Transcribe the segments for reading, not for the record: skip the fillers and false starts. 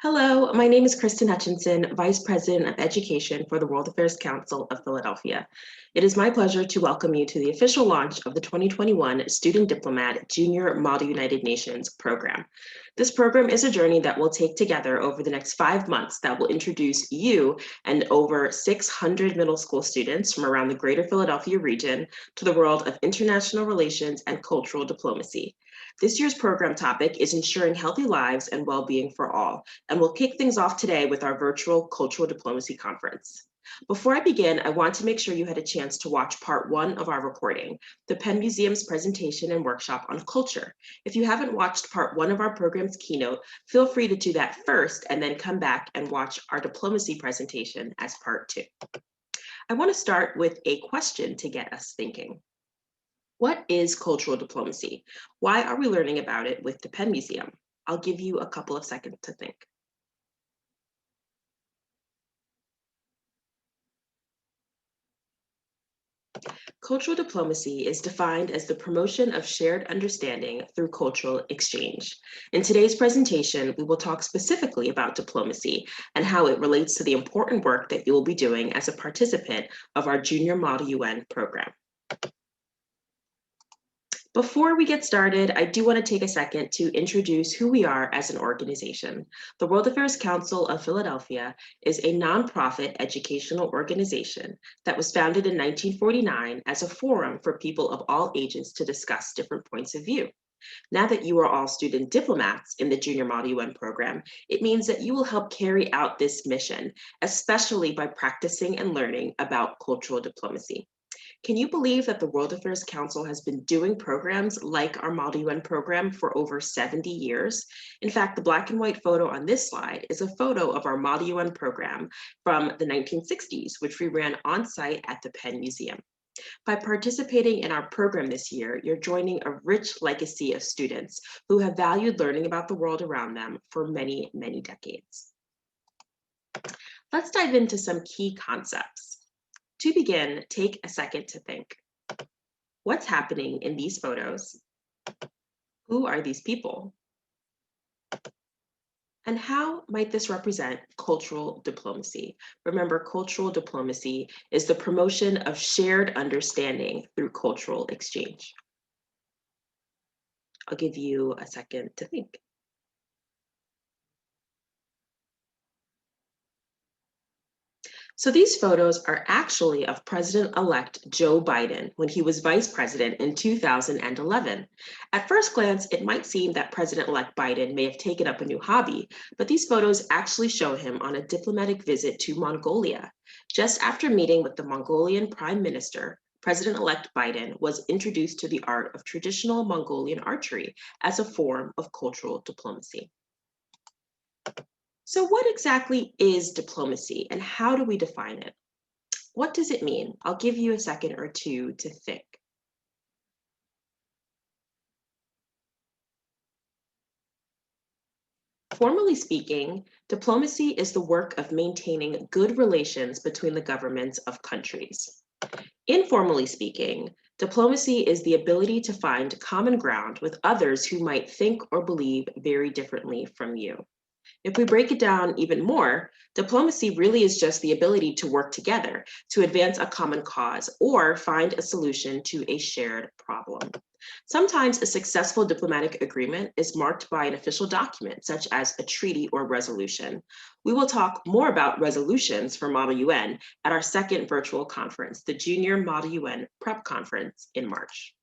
Hello, my name is Kristen Hutchinson, Vice President of Education for the World Affairs Council of Philadelphia. It is my pleasure to welcome you to the official launch of the 2021 Student Diplomat Junior Model United Nations program. This program is a journey that we'll take together over the next 5 months that will introduce you and over 600 middle school students from around the greater Philadelphia region to the world of international relations and cultural diplomacy. This year's program topic is ensuring healthy lives and well-being for all, and we'll kick things off today with our virtual Cultural Diplomacy Conference. Before I begin, I want to make sure you had a chance to watch part 1 of our recording, the Penn Museum's presentation and workshop on culture. If you haven't watched part 1 of our program's keynote, feel free to do that first and then come back and watch our diplomacy presentation as part 2. I want to start with a question to get us thinking. What is cultural diplomacy? Why are we learning about it with the Penn Museum? I'll give you a couple of seconds to think. Cultural diplomacy is defined as the promotion of shared understanding through cultural exchange. In today's presentation, we will talk specifically about diplomacy and how it relates to the important work that you will be doing as a participant of our Junior Model UN program. Before we get started, I do want to take a second to introduce who we are as an organization. The World Affairs Council of Philadelphia is a nonprofit educational organization that was founded in 1949 as a forum for people of all ages to discuss different points of view. Now that you are all student diplomats in the Junior Model UN program, it means that you will help carry out this mission, especially by practicing and learning about cultural diplomacy. Can you believe that the World Affairs Council has been doing programs like our Model UN program for over 70 years? In fact, the black and white photo on this slide is a photo of our Model UN program from the 1960s, which we ran on site at the Penn Museum. By participating in our program this year, you're joining a rich legacy of students who have valued learning about the world around them for many, many decades. Let's dive into some key concepts. To begin, take a second to think. What's happening in these photos? Who are these people? And how might this represent cultural diplomacy? Remember, cultural diplomacy is the promotion of shared understanding through cultural exchange. I'll give you a second to think. So these photos are actually of President-elect Joe Biden when he was vice president in 2011. At first glance, it might seem that President-elect Biden may have taken up a new hobby, but these photos actually show him on a diplomatic visit to Mongolia. Just after meeting with the Mongolian Prime Minister, President-elect Biden was introduced to the art of traditional Mongolian archery as a form of cultural diplomacy. So what exactly is diplomacy and how do we define it? What does it mean? I'll give you a second or two to think. Formally speaking, diplomacy is the work of maintaining good relations between the governments of countries. Informally speaking, diplomacy is the ability to find common ground with others who might think or believe very differently from you. If we break it down even more, diplomacy really is just the ability to work together to advance a common cause or find a solution to a shared problem. Sometimes a successful diplomatic agreement is marked by an official document, such as a treaty or resolution. We will talk more about resolutions for Model UN at our second virtual conference, the Junior Model UN Prep Conference in March.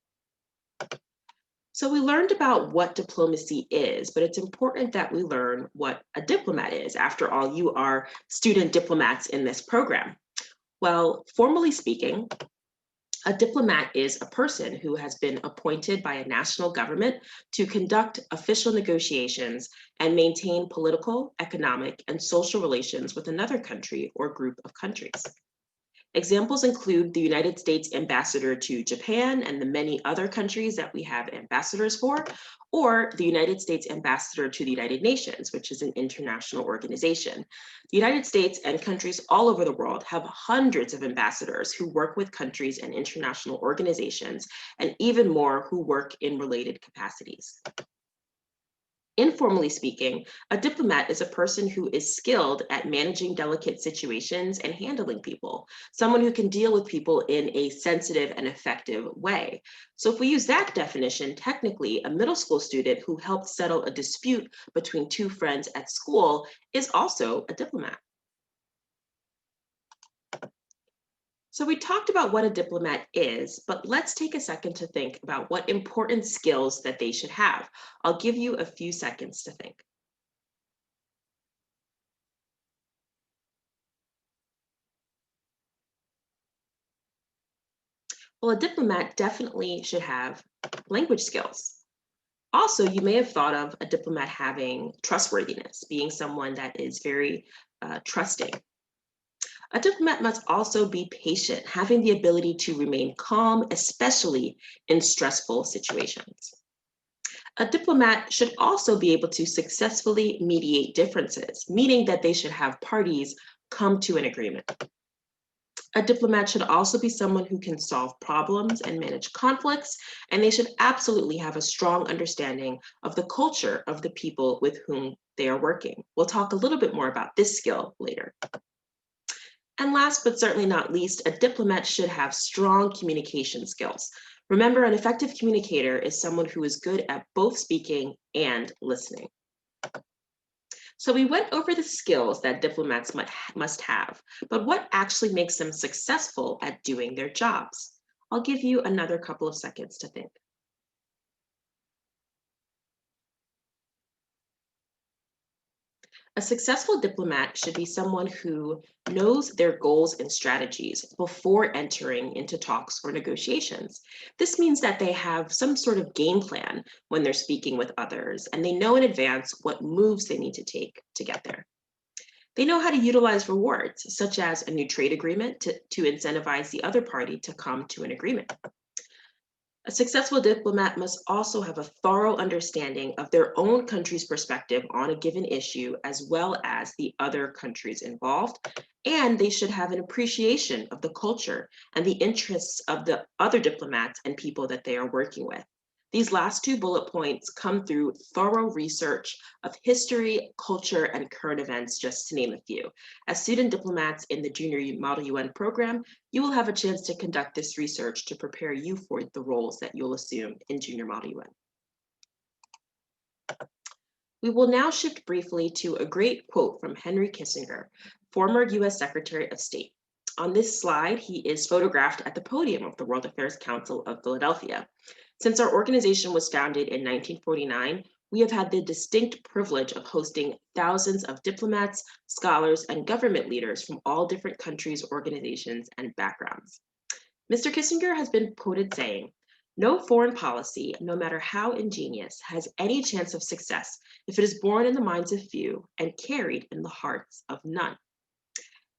So we learned about what diplomacy is, but it's important that we learn what a diplomat is. After all, you are student diplomats in this program. Well, formally speaking, a diplomat is a person who has been appointed by a national government to conduct official negotiations and maintain political, economic, and social relations with another country or group of countries. Examples include the United States ambassador to Japan and the many other countries that we have ambassadors for, or the United States ambassador to the United Nations, which is an international organization. The United States and countries all over the world have hundreds of ambassadors who work with countries and international organizations, and even more who work in related capacities. Informally speaking, a diplomat is a person who is skilled at managing delicate situations and handling people, someone who can deal with people in a sensitive and effective way. So if we use that definition, technically, a middle school student who helped settle a dispute between two friends at school is also a diplomat. So we talked about what a diplomat is, but let's take a second to think about what important skills that they should have. I'll give you a few seconds to think. Well, a diplomat definitely should have language skills. Also, you may have thought of a diplomat having trustworthiness, being someone that is very trusting. A diplomat must also be patient, having the ability to remain calm, especially in stressful situations. A diplomat should also be able to successfully mediate differences, meaning that they should have parties come to an agreement. A diplomat should also be someone who can solve problems and manage conflicts, and they should absolutely have a strong understanding of the culture of the people with whom they are working. We'll talk a little bit more about this skill later. And last but certainly not least, a diplomat should have strong communication skills. Remember, an effective communicator is someone who is good at both speaking and listening. So we went over the skills that diplomats must have, but what actually makes them successful at doing their jobs? I'll give you another couple of seconds to think. A successful diplomat should be someone who knows their goals and strategies before entering into talks or negotiations. This means that they have some sort of game plan when they're speaking with others, and they know in advance what moves they need to take to get there. They know how to utilize rewards, such as a new trade agreement to incentivize the other party to come to an agreement. A successful diplomat must also have a thorough understanding of their own country's perspective on a given issue, as well as the other countries involved. And they should have an appreciation of the culture and the interests of the other diplomats and people that they are working with. These last two bullet points come through thorough research of history, culture, and current events, just to name a few. As student diplomats in the Junior Model UN program, you will have a chance to conduct this research to prepare you for the roles that you'll assume in Junior Model UN. We will now shift briefly to a great quote from Henry Kissinger, former US Secretary of State. On this slide, he is photographed at the podium of the World Affairs Council of Philadelphia. Since our organization was founded in 1949, we have had the distinct privilege of hosting thousands of diplomats, scholars, and government leaders from all different countries, organizations, and backgrounds. Mr. Kissinger has been quoted saying, "No foreign policy, no matter how ingenious, has any chance of success if it is born in the minds of few and carried in the hearts of none."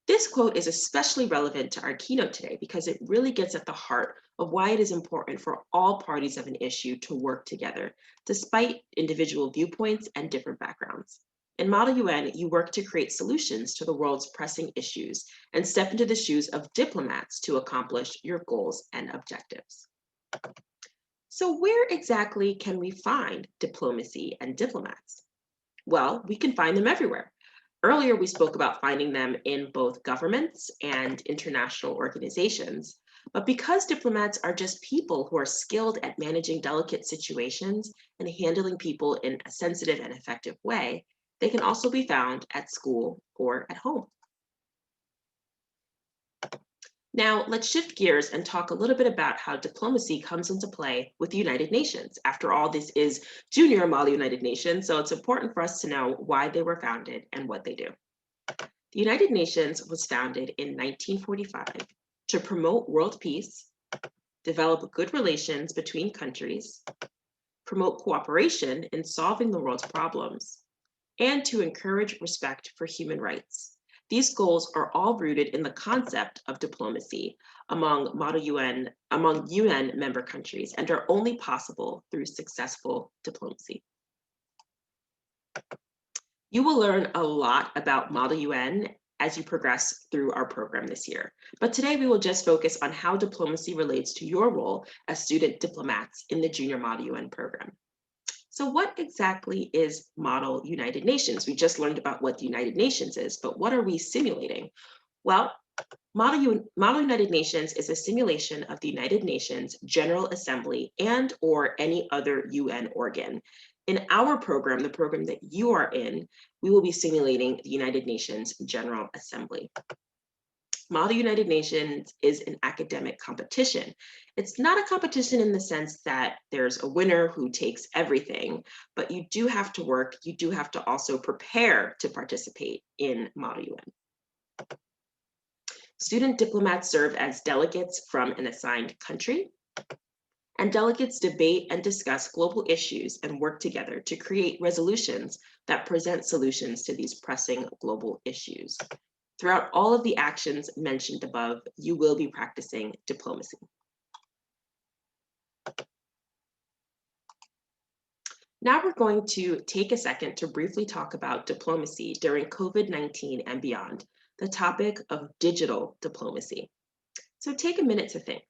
This quote is especially relevant to our keynote today because it really gets at the heart of why it is important for all parties of an issue to work together, despite individual viewpoints and different backgrounds. In Model UN, you work to create solutions to the world's pressing issues and step into the shoes of diplomats to accomplish your goals and objectives. So where exactly can we find diplomacy and diplomats? Well, we can find them everywhere. Earlier, we spoke about finding them in both governments and international organizations. But because diplomats are just people who are skilled at managing delicate situations and handling people in a sensitive and effective way, they can also be found at school or at home. Now, let's shift gears and talk a little bit about how diplomacy comes into play with the United Nations. After all, this is Junior Model United Nations, so it's important for us to know why they were founded and what they do. The United Nations was founded in 1945 to promote world peace, develop good relations between countries, promote cooperation in solving the world's problems, and to encourage respect for human rights. These goals are all rooted in the concept of diplomacy among UN member countries and are only possible through successful diplomacy. You will learn a lot about Model UN as you progress through our program this year. But today we will just focus on how diplomacy relates to your role as student diplomats in the Junior Model UN program. So what exactly is Model United Nations? We just learned about what the United Nations is, but what are we simulating? Well, Model United Nations is a simulation of the United Nations General Assembly and or any other UN organ. In our program, the program that you are in, we will be simulating the United Nations General Assembly. Model United Nations is an academic competition. It's not a competition in the sense that there's a winner who takes everything, but you do have to work, you do have to also prepare to participate in Model UN. Student diplomats serve as delegates from an assigned country, and delegates debate and discuss global issues and work together to create resolutions that present solutions to these pressing global issues. Throughout all of the actions mentioned above, you will be practicing diplomacy. Now we're going to take a second to briefly talk about diplomacy during COVID-19 and beyond, the topic of digital diplomacy. So take a minute to think.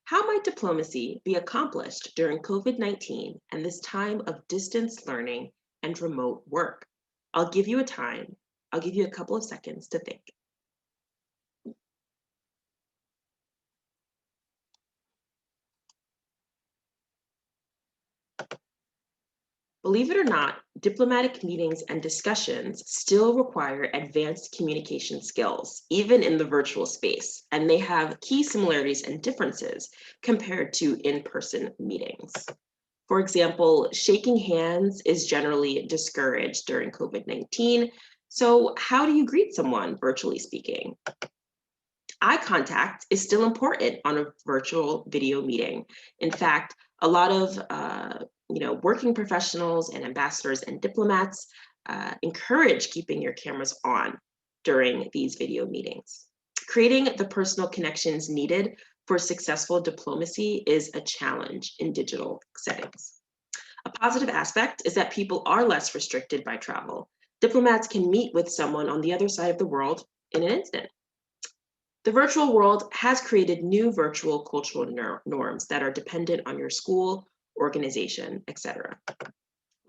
How might diplomacy be accomplished during COVID-19 and this time of distance learning and remote work? I'll give you a couple of seconds to think. Believe it or not, diplomatic meetings and discussions still require advanced communication skills, even in the virtual space, and they have key similarities and differences compared to in-person meetings. For example, shaking hands is generally discouraged during COVID-19. So how do you greet someone, virtually speaking? Eye contact is still important on a virtual video meeting. In fact, a lot of working professionals and ambassadors and diplomats encourage keeping your cameras on during these video meetings. Creating the personal connections needed for successful diplomacy is a challenge in digital settings. A positive aspect is that people are less restricted by travel. Diplomats can meet with someone on the other side of the world in an instant. The virtual world has created new virtual cultural norms that are dependent on your school, organization, etc.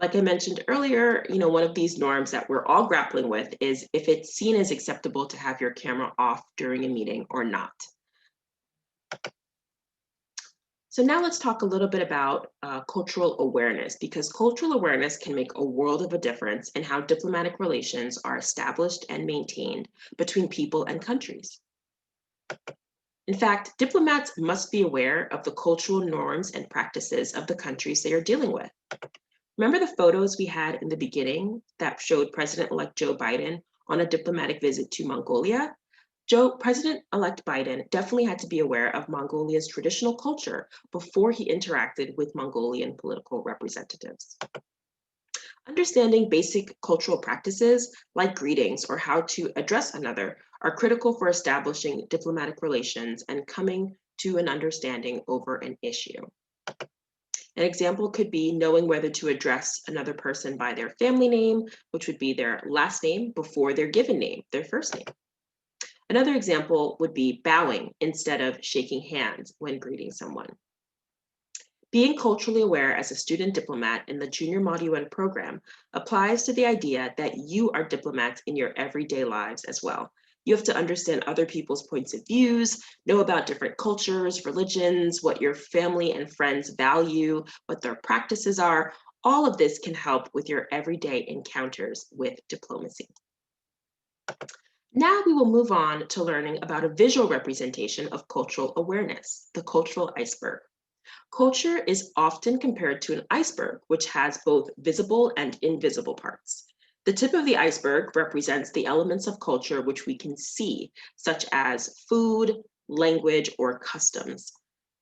Like I mentioned earlier, one of these norms that we're all grappling with is if it's seen as acceptable to have your camera off during a meeting or not. So now let's talk a little bit about cultural awareness, because cultural awareness can make a world of a difference in how diplomatic relations are established and maintained between people and countries. In fact, diplomats must be aware of the cultural norms and practices of the countries they are dealing with. Remember the photos we had in the beginning that showed President-elect Joe Biden on a diplomatic visit to Mongolia? President-elect Biden definitely had to be aware of Mongolia's traditional culture before he interacted with Mongolian political representatives. Understanding basic cultural practices like greetings or how to address another are critical for establishing diplomatic relations and coming to an understanding over an issue. An example could be knowing whether to address another person by their family name, which would be their last name before their given name, their first name. Another example would be bowing instead of shaking hands when greeting someone. Being culturally aware as a student diplomat in the Junior Model UN program applies to the idea that you are diplomats in your everyday lives as well. You have to understand other people's points of views, know about different cultures, religions, what your family and friends value, what their practices are. All of this can help with your everyday encounters with diplomacy. Now we will move on to learning about a visual representation of cultural awareness, the cultural iceberg. Culture is often compared to an iceberg, which has both visible and invisible parts. The tip of the iceberg represents the elements of culture which we can see, such as food, language, or customs.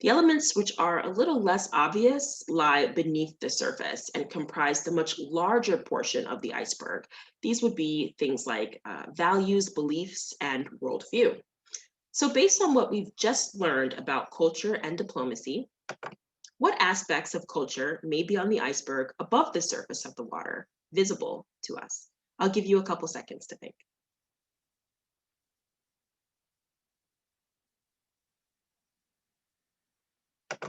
The elements which are a little less obvious lie beneath the surface and comprise the much larger portion of the iceberg. These would be things like values, beliefs, and worldview. So based on what we've just learned about culture and diplomacy, what aspects of culture may be on the iceberg above the surface of the water, visible to us? I'll give you a couple seconds to think.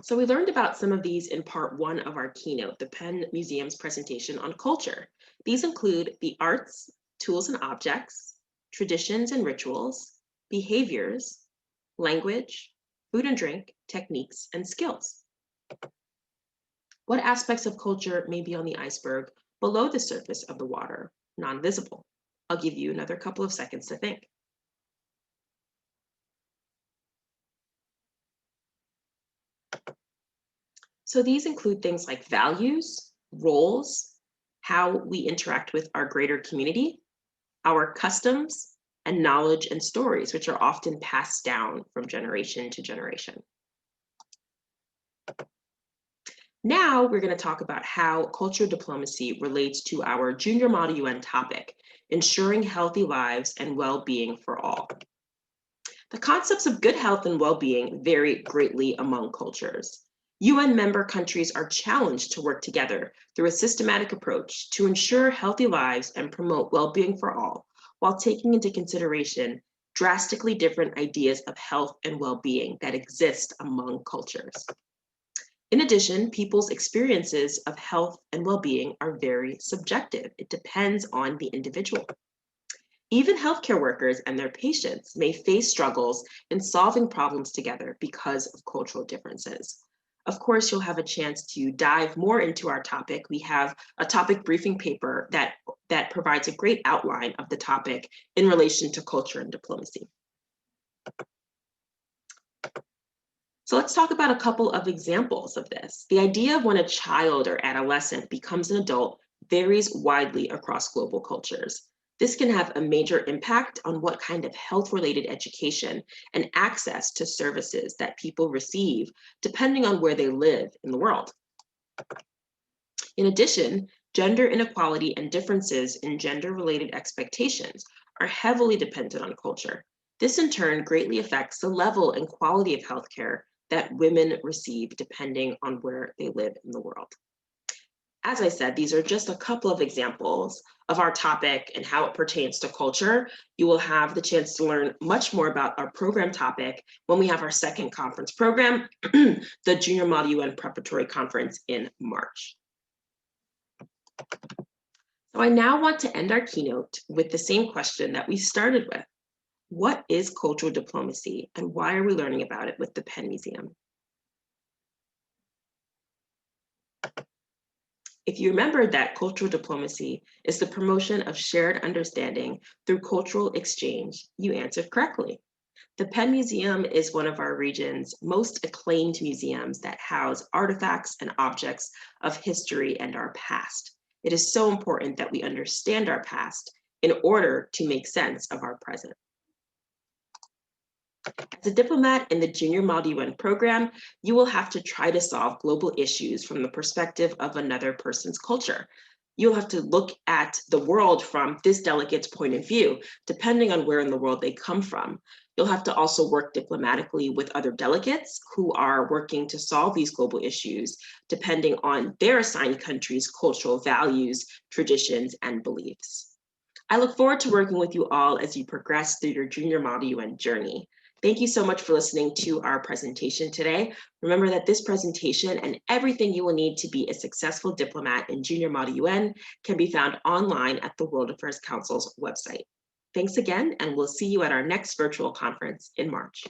So we learned about some of these in part one of our keynote, the Penn Museum's presentation on culture. These include the arts, tools and objects, traditions and rituals, behaviors, language, food and drink, techniques, and skills. What aspects of culture may be on the iceberg below the surface of the water, non-visible? I'll give you another couple of seconds to think. So these include things like values, roles, how we interact with our greater community, our customs, and knowledge and stories, which are often passed down from generation to generation. Now we're going to talk about how cultural diplomacy relates to our Junior Model UN topic, ensuring healthy lives and well-being for all. The concepts of good health and well-being vary greatly among cultures. UN member countries are challenged to work together through a systematic approach to ensure healthy lives and promote well-being for all, while taking into consideration drastically different ideas of health and well-being that exist among cultures. In addition, people's experiences of health and well-being are very subjective. It depends on the individual. Even healthcare workers and their patients may face struggles in solving problems together because of cultural differences. Of course, you'll have a chance to dive more into our topic. We have a topic briefing paper that provides a great outline of the topic in relation to culture and diplomacy. So let's talk about a couple of examples of this. The idea of when a child or adolescent becomes an adult varies widely across global cultures. This can have a major impact on what kind of health-related education and access to services that people receive, depending on where they live in the world. In addition, gender inequality and differences in gender-related expectations are heavily dependent on culture. This in turn greatly affects the level and quality of healthcare that women receive depending on where they live in the world. As I said, these are just a couple of examples of our topic and how it pertains to culture. You will have the chance to learn much more about our program topic when we have our second conference program, the Junior Model UN Preparatory Conference in March. So I now want to end our keynote with the same question that we started with. What is cultural diplomacy and why are we learning about it with the Penn Museum? If you remember that cultural diplomacy is the promotion of shared understanding through cultural exchange, you answered correctly. The Penn Museum is one of our region's most acclaimed museums that house artifacts and objects of history and our past. It is so important that we understand our past in order to make sense of our present. As a diplomat in the Junior Model UN program, you will have to try to solve global issues from the perspective of another person's culture. You'll have to look at the world from this delegate's point of view, depending on where in the world they come from. You'll have to also work diplomatically with other delegates who are working to solve these global issues, depending on their assigned country's cultural values, traditions, and beliefs. I look forward to working with you all as you progress through your Junior Model UN journey. Thank you so much for listening to our presentation today. Remember that this presentation and everything you will need to be a successful diplomat in Junior Model UN can be found online at the World Affairs Council's website. Thanks again, and we'll see you at our next virtual conference in March.